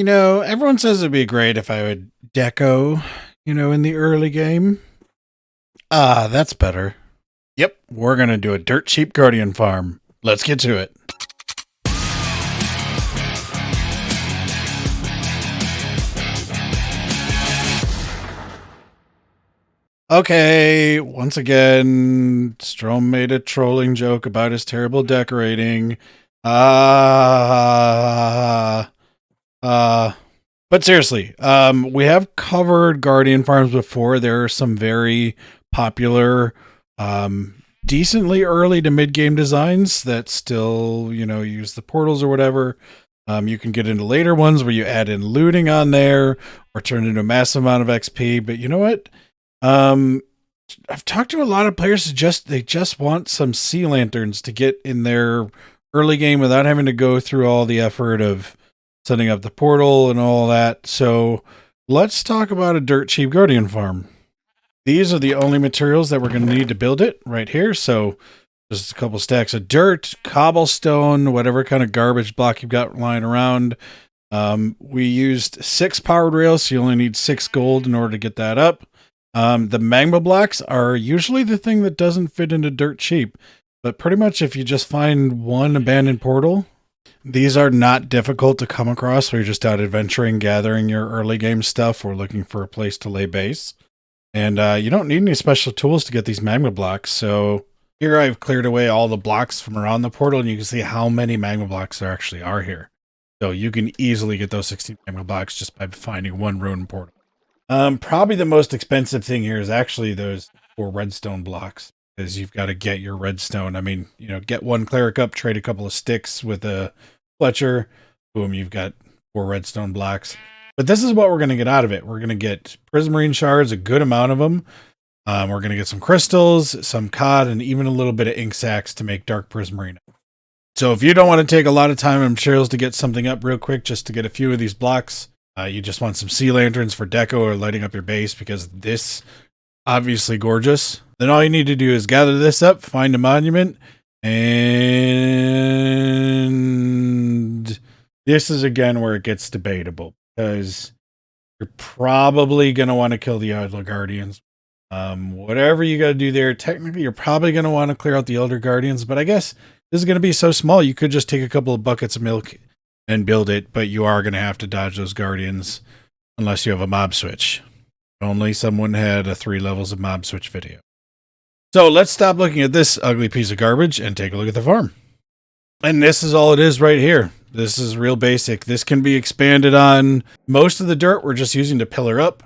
You know, everyone says it'd be great if I would deco, in the early game. Ah, that's better. Yep, we're gonna do a dirt cheap Guardian farm. Let's get to it. Okay, once again, Strom made a trolling joke about his terrible decorating. But seriously, we have covered Guardian farms before. There are some very popular, decently early to mid game designs that still, use the portals or whatever. You can get into later ones where you add in looting on there or turn into a massive amount of XP. But you know what? I've talked to a lot of players who they just want some sea lanterns to get in their early game without having to go through all the effort of setting up the portal and all that. So let's talk about a dirt cheap Guardian farm. These are the only materials that we're going to need to build it right here. So just a couple stacks of dirt, cobblestone, whatever kind of garbage block you've got lying around. We used 6 powered rails, so you only need 6 gold in order to get that up. The magma blocks are usually the thing that doesn't fit into dirt cheap, but pretty much if you just find one abandoned portal, these are not difficult to come across. We're just out adventuring, gathering your early game stuff, or looking for a place to lay base. And you don't need any special tools to get these magma blocks. So here I've cleared away all the blocks from around the portal, and you can see how many magma blocks there actually are here. So you can easily get those 16 magma blocks just by finding one ruined portal. Probably the most expensive thing here is actually those 4 redstone blocks, because you've got to get your redstone. I mean, get 1 cleric up, trade a couple of sticks with a Fletcher. Boom, you've got 4 redstone blocks. But this is what we're going to get out of it. We're going to get prismarine shards, a good amount of them. We're going to get some crystals, some cod, and even a little bit of ink sacs to make dark prismarine. So if you don't want to take a lot of time and materials to get something up real quick, just to get a few of these blocks, you just want some sea lanterns for deco or lighting up your base, because this obviously gorgeous. Then all you need to do is gather this up, find a monument, and this is again where it gets debatable, because you're probably going to want to kill the Elder Guardians. Whatever you got to do there, technically you're probably going to want to clear out the Elder Guardians, but I guess this is going to be so small you could just take a couple of buckets of milk and build it, but you are going to have to dodge those guardians unless you have a mob switch. Only someone had a 3 levels of mob switch video. So let's stop looking at this ugly piece of garbage and take a look at the farm. And this is all it is right here. This is real basic. This can be expanded on. Most of the dirt we're just using to pillar up.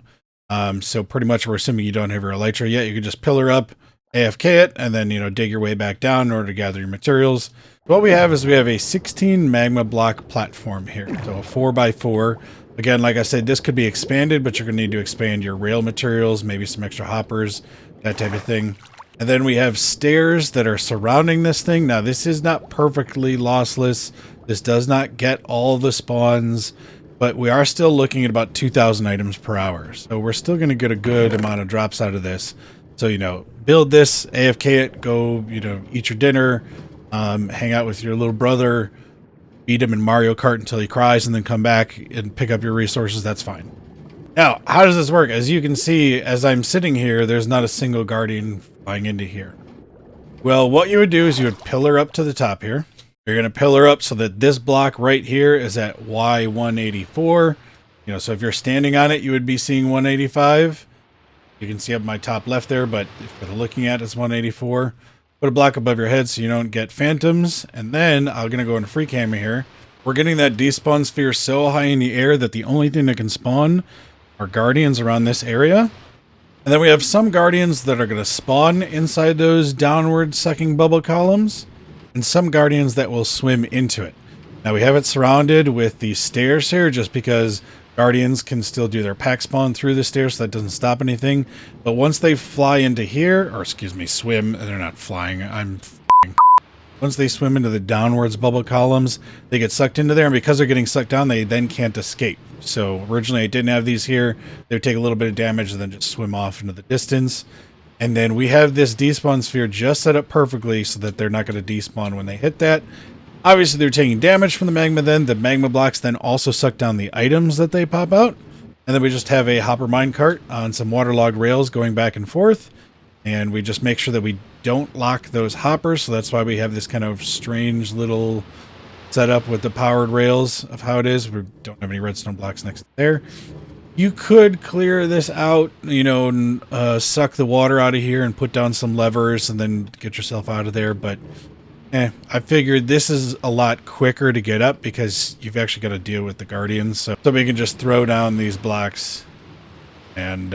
So pretty much we're assuming you don't have your elytra yet. You can just pillar up, AFK it, and then, dig your way back down in order to gather your materials. What we have is we have a 16 magma block platform here. So a 4x4. Again, like I said, this could be expanded, but you're going to need to expand your rail materials, maybe some extra hoppers, that type of thing. And then we have stairs that are surrounding this thing. Now, this is not perfectly lossless. This does not get all the spawns, but we are still looking at about 2,000 items per hour. So we're still going to get a good amount of drops out of this. So, build this, AFK it, go, eat your dinner, hang out with your little brother, beat him in Mario Kart until he cries, and then come back and pick up your resources. That's fine. Now, how does this work? As you can see, as I'm sitting here, there's not a single guardian flying into here. Well, what you would do is you would pillar up to the top here. You're going to pillar up so that this block right here is at Y184. So if you're standing on it, you would be seeing 185. You can see up my top left there, but if you're looking at it, it's 184. Put a block above your head so you don't get phantoms. And then I'm going to go into free camera here. We're getting that despawn sphere so high in the air that the only thing that can spawn are guardians around this area. And then we have some guardians that are going to spawn inside those downward sucking bubble columns, and some guardians that will swim into it. Now we have it surrounded with these stairs here just because guardians can still do their pack spawn through the stairs, so that doesn't stop anything. But once they fly into here, or excuse me, swim, they're not flying, once they swim into the downwards bubble columns, they get sucked into there, and because they're getting sucked down, they then can't escape. So originally I didn't have these here. They would take a little bit of damage and then just swim off into the distance. And then we have this despawn sphere just set up perfectly so that they're not going to despawn when they hit that. Obviously, they're taking damage from the magma then. The magma blocks then also suck down the items that they pop out. And then we just have a hopper minecart on some waterlogged rails going back and forth. And we just make sure that we don't lock those hoppers. So that's why we have this kind of strange little setup with the powered rails of how it is. We don't have any redstone blocks next to there. You could clear this out, you know, and suck the water out of here and put down some levers and then get yourself out of there. But I figured this is a lot quicker to get up because you've actually got to deal with the guardians. So we can just throw down these blocks and,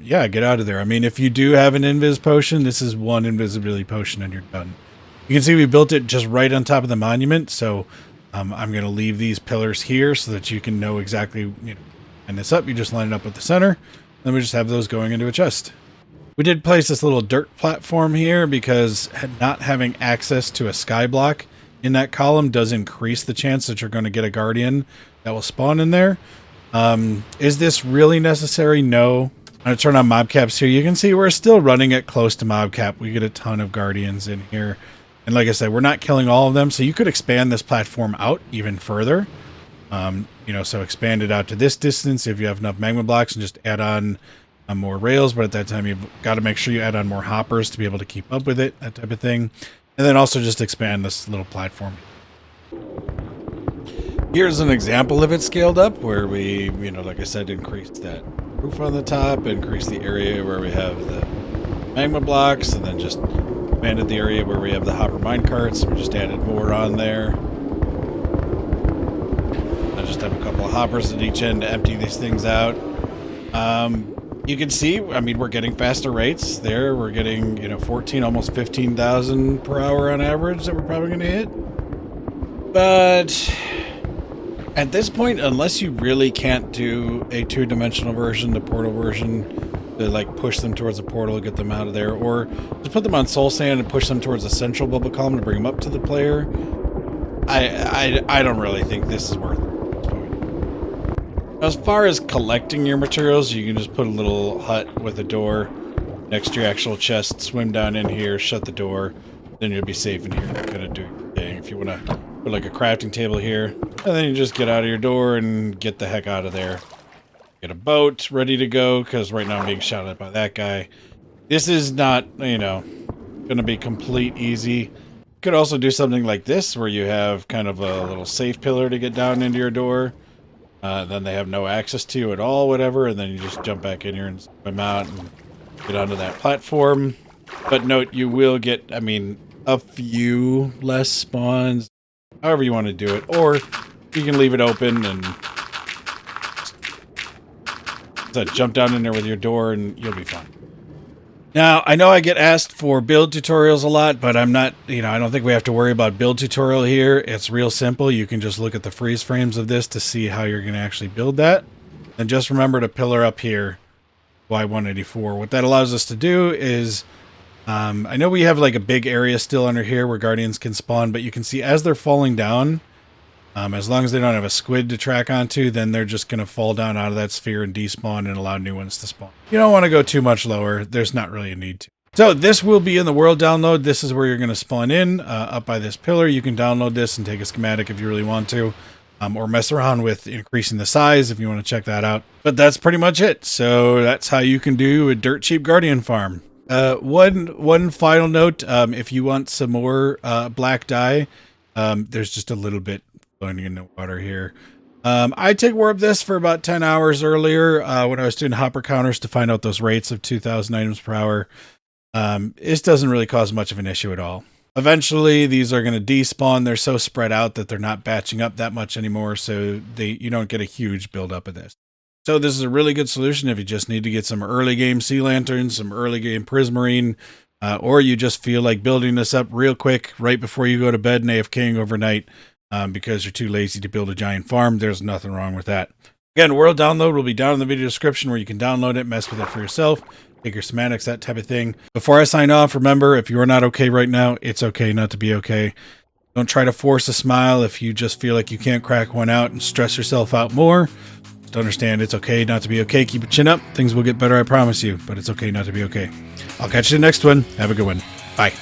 yeah, get out of there. I mean, if you do have an invis potion, this is one invisibility potion and you're done. You can see we built it just right on top of the monument. So I'm going to leave these pillars here so that you can know exactly, you know, and this up. You just line it up with the center. Then we just have those going into a chest. We did place this little dirt platform here because not having access to a sky block in that column does increase the chance that you're going to get a guardian that will spawn in there. Is this really necessary? No. I'm going to turn on mob caps here. You can see we're still running it close to mob cap. We get a ton of guardians in here. And like I said, we're not killing all of them. So you could expand this platform out even further. You know, so expand it out to this distance if you have enough magma blocks and just add on more rails, but at that time you've got to make sure you add on more hoppers to be able to keep up with it, that type of thing. And then also just expand this little platform. Here's an example of it scaled up where we, you know, like I said, increased that roof on the top, increased the area where we have the magma blocks, and then just expanded the area where we have the hopper minecarts. We just added more on there. I just have a couple of hoppers at each end to empty these things out. You can see, I mean, we're getting faster rates there. We're getting, you know, 14, almost 15,000 per hour on average that we're probably going to hit. But at this point, unless you really can't do a two-dimensional version, the portal version, to like push them towards the portal, get them out of there, or just put them on soul sand and push them towards the central bubble column to bring them up to the player, I don't really think this is worth it. As far as collecting your materials, you can just put a little hut with a door next to your actual chest, swim down in here, shut the door, then you'll be safe in here. You're gonna do your thing. If you want to put like a crafting table here, and then you just get out of your door and get the heck out of there. Get a boat ready to go, because right now I'm being shot at by that guy. This is not, you know, gonna be complete easy. You could also do something like this, where you have kind of a little safe pillar to get down into your door. Then they have no access to you at all, whatever, and then you just jump back in here and swim out and get onto that platform. But note, you will get, I mean, a few less spawns, however you want to do it, or you can leave it open and jump down in there with your door and you'll be fine. Now, I know I get asked for build tutorials a lot, but I'm not, you know, I don't think we have to worry about build tutorial here. It's real simple. You can just look at the freeze frames of this to see how you're going to actually build that. And just remember to pillar up here, Y184. What that allows us to do is, I know we have like a big area still under here where guardians can spawn, but you can see as they're falling down, as long as they don't have a squid to track onto, then they're just going to fall down out of that sphere and despawn and allow new ones to spawn. You don't want to go too much lower. There's not really a need to. So this will be in the world download. This is where you're going to spawn in, up by this pillar. You can download this and take a schematic if you really want to, or mess around with increasing the size if you want to check that out. But that's pretty much it. So that's how you can do a dirt cheap guardian farm. One final note, if you want some more black dye, there's just a little bit flowing in the water here. I take warp this for about 10 hours earlier when I was doing hopper counters to find out those rates of 2,000 items per hour. It doesn't really cause much of an issue at all. Eventually, these are going to despawn. They're so spread out that they're not batching up that much anymore, so you don't get a huge buildup of this. So this is a really good solution if you just need to get some early game sea lanterns, some early game prismarine, or you just feel like building this up real quick right before you go to bed and AFKing overnight. Because you're too lazy to build a giant farm. There's nothing wrong with that. Again, world download will be down in the video description where you can download it, mess with it for yourself, take your schematics, that type of thing. Before I sign off, remember, if you're not okay right now, it's okay not to be okay. Don't try to force a smile if you just feel like you can't crack one out and stress yourself out more. Just understand it's okay not to be okay. Keep your chin up. Things will get better, I promise you, but it's okay not to be okay. I'll catch you in the next one. Have a good one. Bye.